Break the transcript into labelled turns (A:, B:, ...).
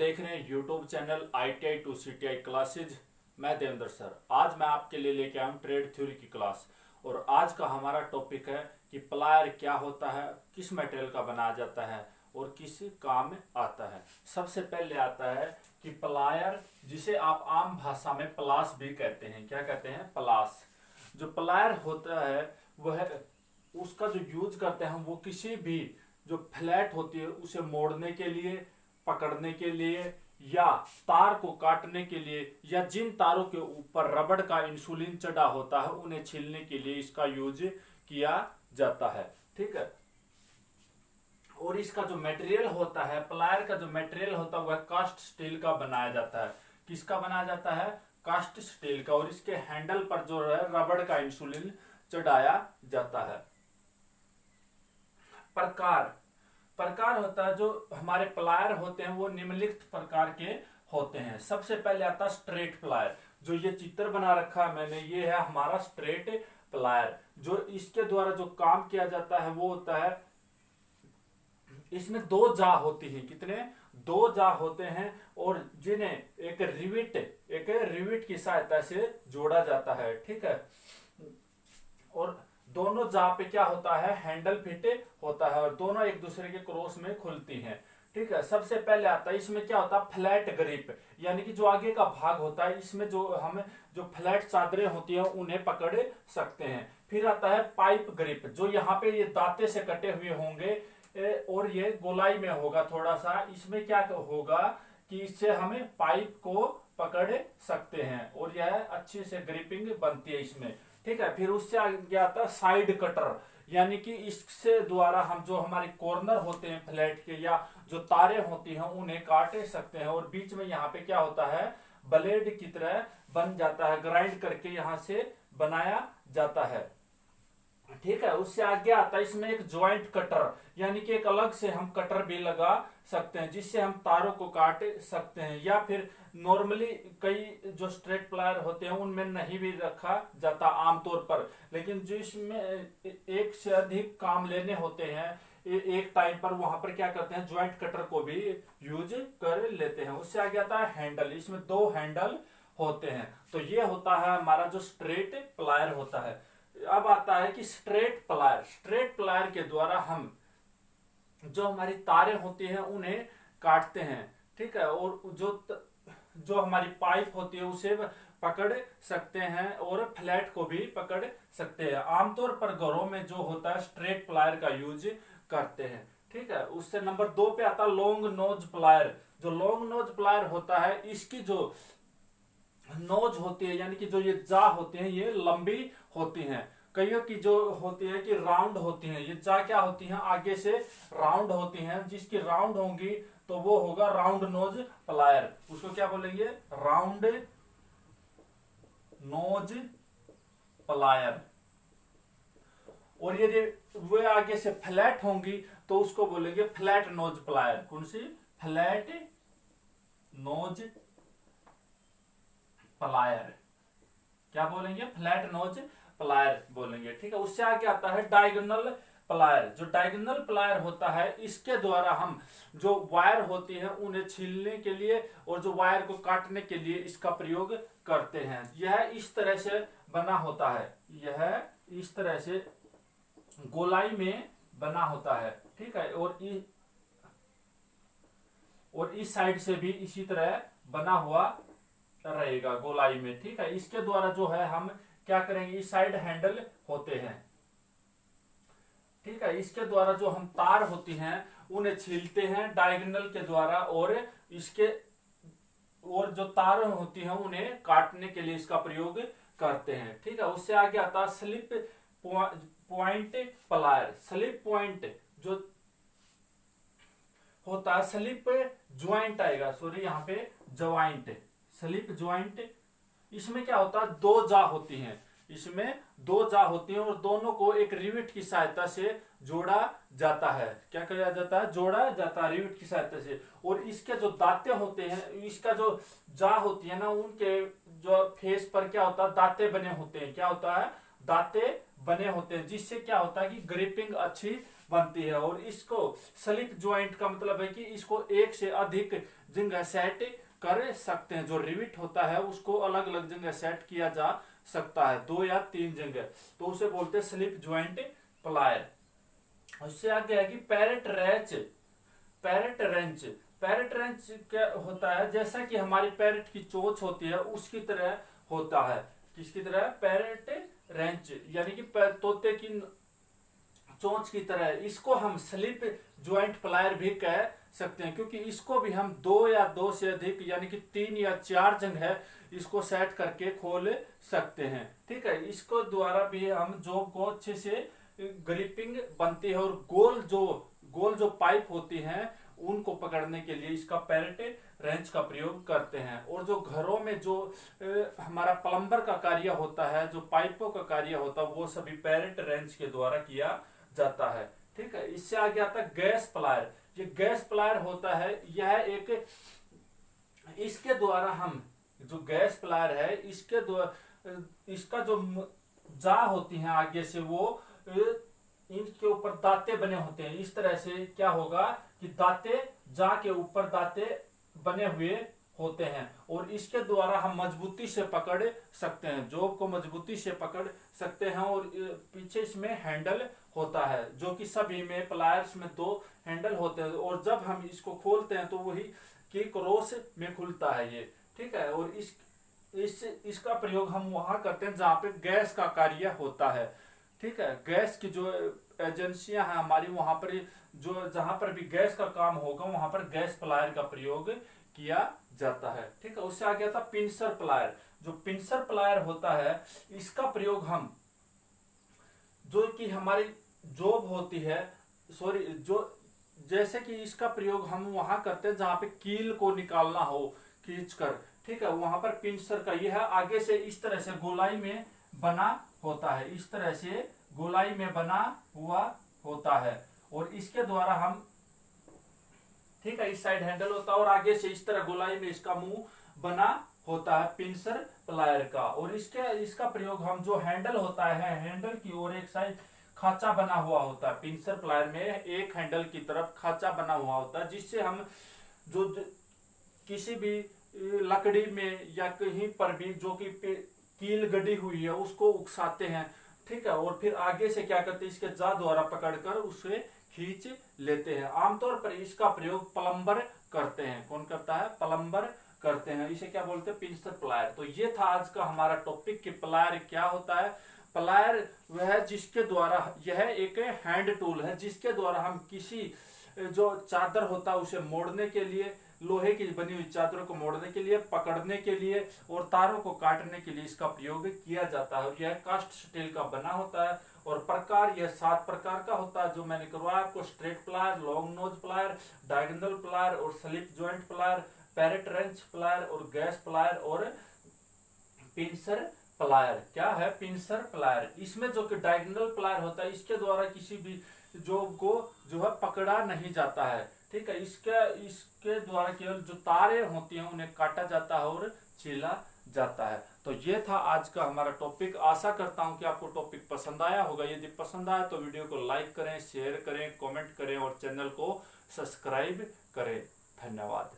A: देख रहे हैं YouTube channel ITI to CTI classes. मैं देवेंद्र सर। आज मैं आपके लिए लेके आया हूँ ट्रेड थ्योरी की क्लास। और आज का हमारा टॉपिक है कि प्लायर क्या होता है, किस मटेरियल का बनाया जाता है और किस काम में आता है। सबसे पहले आता है कि प्लायर, जिसे आप आम भाषा में प्लास भी कहते हैं। क्या कहते हैं? प्लास। जो प्लायर होता है वह उसका जो यूज करते हैं वो किसी भी जो फ्लैट होती है उसे मोड़ने के लिए, पकड़ने के लिए या तार को काटने के लिए, या जिन तारों के ऊपर रबड़ का इंसुलिन चढ़ा होता है उन्हें छीलने के लिए इसका यूज किया जाता है। ठीक है। और इसका जो मटेरियल होता है, प्लायर का जो मटेरियल होता है वह कास्ट स्टील का बनाया जाता है। किसका बनाया जाता है? कास्ट स्टील का। और इसके हैंडल पर जो है रबड़ का इंसुलिन चढ़ाया जाता है। प्रकार होता है, जो हमारे प्लायर होते हैं वो निम्नलिखित प्रकार के होते हैं। सबसे पहले आता है स्ट्रेट प्लायर। जो ये चित्र बना रखा है मैंने, ये है हमारा स्ट्रेट प्लायर। जो इसके द्वारा जो काम किया जाता है वो होता है, इसमें दो जा होती हैं। कितने? दो जा होते हैं और जिन्हें एक रिविट की सहायता से जोड़ा जाता है। ठीक है। और दोनों जा पे क्या होता है? हैंडल फिट होता है और दोनों एक दूसरे के क्रॉस में खुलती हैं। ठीक है। सबसे पहले आता है, इसमें क्या होता है? फ्लैट ग्रिप, यानी कि जो आगे का भाग होता है इसमें जो हम जो फ्लैट चादरें होती हैं उन्हें पकड़ सकते हैं। फिर आता है पाइप ग्रिप, जो यहाँ पे ये दांते से कटे हुए होंगे और ये गोलाई में होगा थोड़ा सा। इसमें क्या होगा कि इससे हमें पाइप को पकड़ सकते हैं और यह अच्छी से ग्रिपिंग बनती है इसमें। ठीक है। फिर उससे आगे आता है साइड कटर, यानी कि इससे द्वारा हम जो हमारे कॉर्नर होते हैं फ्लैट के या जो तारे होती हैं उन्हें काट सकते हैं। और बीच में यहाँ पे क्या होता है? ब्लेड की तरह बन जाता है, ग्राइंड करके यहाँ से बनाया जाता है। ठीक है। उससे आगे आता है इसमें एक ज्वाइंट कटर, यानी कि एक अलग से हम कटर भी लगा सकते हैं जिससे हम तारों को काट सकते हैं। या फिर नॉर्मली कई जो स्ट्रेट प्लायर होते हैं उनमें नहीं भी रखा जाता आमतौर पर, लेकिन जिसमें एक से अधिक काम लेने होते हैं एक टाइम पर, वहां पर क्या करते हैं? ज्वाइंट कटर को भी यूज कर लेते हैं। उससे आगे आता है हैंडल। इसमें दो हैंडल होते हैं। तो ये होता है हमारा जो स्ट्रेट प्लायर होता है। अब आता है कि स्ट्रेट प्लायर के द्वारा हम जो हमारी तारें होती हैं उन्हें काटते हैं। ठीक है। और जो हमारी पाइप होती है उसे पकड़ सकते हैं और फ्लैट को भी पकड़ सकते हैं। आमतौर पर घरों में जो होता है स्ट्रेट प्लायर का यूज करते हैं। ठीक है। उससे नंबर 2 पे आता है लॉन्ग नोज प्लायर। जो लॉन्ग नोज प्लायर होता है, इसकी जो नोज होती है, यानी कि जो ये जा होती हैं ये लंबी होती हैं। कईयों की जो होती है कि राउंड होती हैं। ये जा क्या होती हैं? आगे से राउंड होती हैं। जिसकी राउंड होंगी तो वो होगा राउंड नोज प्लायर। उसको क्या बोलेंगे? Round knows plier. और यदि वो आगे से फ्लैट होंगी तो उसको बोलेंगे फ्लैट नोज प्लायर। कौन सी? Flat knows plier. क्या बोलेंगे? फ्लैट नोज प्लायर बोलेंगे। ठीक है। उससे आगे आता है डायगोनल प्लायर। जो डायगोनल प्लायर होता है इसके द्वारा हम जो वायर होती है उन्हें छीलने के लिए और जो वायर को काटने के लिए इसका प्रयोग करते हैं। यह इस तरह से बना होता है, यह इस तरह से गोलाई में बना होता है। ठीक है। और इस साइड से भी इसी तरह बना हुआ रहेगा गोलाई में। ठीक है। इसके द्वारा जो है हम क्या करेंगे? इस साइड हैंडल होते हैं। ठीक है। इसके द्वारा जो हम तार होती हैं उन्हें छीलते हैं डायगोनल के द्वारा और जो तार होती हैं उन्हें काटने के लिए इसका प्रयोग करते हैं। ठीक है। उससे आगे आता है slip point plier. Slip point जो होता है, स्लिप ज्वाइंट आएगा, सॉरी यहाँ पे ज्वाइंट, स्लिप ज्वाइंट। इसमें क्या होता है? दो जा होती हैं। इसमें दो जा होती हैं और दोनों को एक रिविट की सहायता से जोड़ा जाता है। क्या किया जाता है? जोड़ा जाता है रिविट की सहायता से। और इसके जो दांते होते हैं, इसका जो जा होती है ना, उनके जो फेस पर क्या होता है? दांते बने होते हैं। क्या होता है? दांते बने होते हैं, जिससे क्या होता है कि ग्रिपिंग अच्छी बनती है। और इसको स्लिप ज्वाइंट का मतलब है कि इसको एक से अधिक जगह सेट कर सकते हैं। जो रिविट होता है उसको अलग अलग जगह सेट किया जा सकता है, 2 या 3 जगह, तो उसे बोलते हैं स्लिप ज्वाइंट प्लायर। उससे आगे है कि parrot wrench. Parrot wrench, parrot wrench क्या होता है, जैसा कि हमारी पैरेट की चोंच होती है उसकी तरह होता है। किसकी तरह? पैरेट रेंच, यानी कि तोते की चोंच की तरह। इसको हम स्लिप ज्वाइंट प्लायर भी कह सकते हैं, क्योंकि इसको भी हम 2 या 2 से अधिक यानी कि 3 या 4 जगह इसको सेट करके खोल सकते हैं। ठीक है, इसको द्वारा भी हम जॉब को अच्छे से ग्रिपिंग बनती है। और गोल जो पाइप होती हैं उनको पकड़ने के लिए इसका पैरेट रेंच का प्रयोग करते हैं। और जो घरों में जो हमारा प्लम्बर का कार्य होता है, जो पाइपों का कार्य होता है, वो सभी पैरेट रेंच के द्वारा किया जाता है। ठीक है, इससे आगे आता है गैस प्लायर। ये गैस प्लायर होता है, यह एक, इसके द्वारा हम जो गैस प्लायर है इसके द्वारा इसका जो जा होती है आगे से, वो इनके ऊपर दांते बने होते हैं। इस तरह से क्या होगा कि दांते जा के ऊपर दांते बने हुए होते हैं, और इसके द्वारा हम मजबूती से पकड़ सकते हैं, जॉब को मजबूती से पकड़ सकते हैं। और पीछे इसमें हैंडल होता है, जो कि सभी में प्लायर्स में 2 हैंडल होते हैं। और जब हम इसको खोलते हैं तो वही की क्रॉस में खुलता है ये। ठीक है, और इसका प्रयोग हम वहां करते हैं जहां पे गैस का कार्य होता है। ठीक है, गैस की जो एजेंसियां हैं हमारी, वहां पर जो जहां पर भी गैस का काम होगा वहां पर गैस प्लायर का प्रयोग किया जाता है। ठीक है, उससे आगे आता पिंसर प्लायर। जो पिंसर प्लायर होता है इसका प्रयोग हम, जो कि हमारी जॉब होती है, सॉरी, जो जैसे कि इसका प्रयोग हम वहां करते हैं जहां पे कील को निकालना हो खींचकर। ठीक है, वहां पर पिंसर का यह आगे से इस तरह से गोलाई में बना होता है, इस तरह से गोलाई में बना हुआ होता है। और इसके द्वारा हम, ठीक है, इस साइड हैंडल होता है और आगे से इस तरह गोलाई में इसका मुंह बना होता है पिंसर प्लायर का। और इसका प्रयोग हम, जो हैंडल होता है, हैंडल की ओर एक साइड खांचा बना हुआ होता है। पिंसर प्लायर में एक हैंडल की तरफ खांचा बना हुआ होता है, जिससे हम जो किसी भी लकड़ी में या कहीं पर भी जो कि कील गड़ी हुई है उसको उकसाते हैं। ठीक है, और फिर आगे से क्या करते हैं, इसके जा द्वारा पकड़कर उसे खींच लेते हैं। आमतौर पर इसका प्रयोग प्लम्बर करते हैं। कौन करता है? प्लम्बर करते हैं। इसे क्या बोलते हैं? Pincer plier. तो ये था आज का हमारा टॉपिक कि प्लायर क्या होता है। प्लायर वह है जिसके द्वारा, यह एक हैंड टूल है जिसके द्वारा हम किसी जो चादर होता है उसे मोड़ने के लिए, लोहे की बनी हुई चादरों को मोड़ने के लिए, पकड़ने के लिए और तारों को काटने के लिए इसका प्रयोग किया जाता है। यह कास्ट स्टील का बना होता है और प्रकार यह 7 प्रकार का होता है, जो मैंने करवाया आपको। Straight plier, long nose plier, diagonal plier और slip joint plier, parrot wrench plier और गैस प्लायर और पिंसर प्लायर। क्या है? Pincer plier. इसमें जो कि डायगोनल प्लायर होता है, इसके द्वारा किसी भी जॉब को जो है पकड़ा नहीं जाता है। ठीक है, इसके द्वारा केवल जो तारें होती हैं उन्हें काटा जाता है और छीला जाता है। तो ये था आज का हमारा टॉपिक। आशा करता हूं कि आपको टॉपिक पसंद आया होगा। यदि पसंद आया तो वीडियो को लाइक करें, शेयर करें, कमेंट करें और चैनल को सब्सक्राइब करें। धन्यवाद।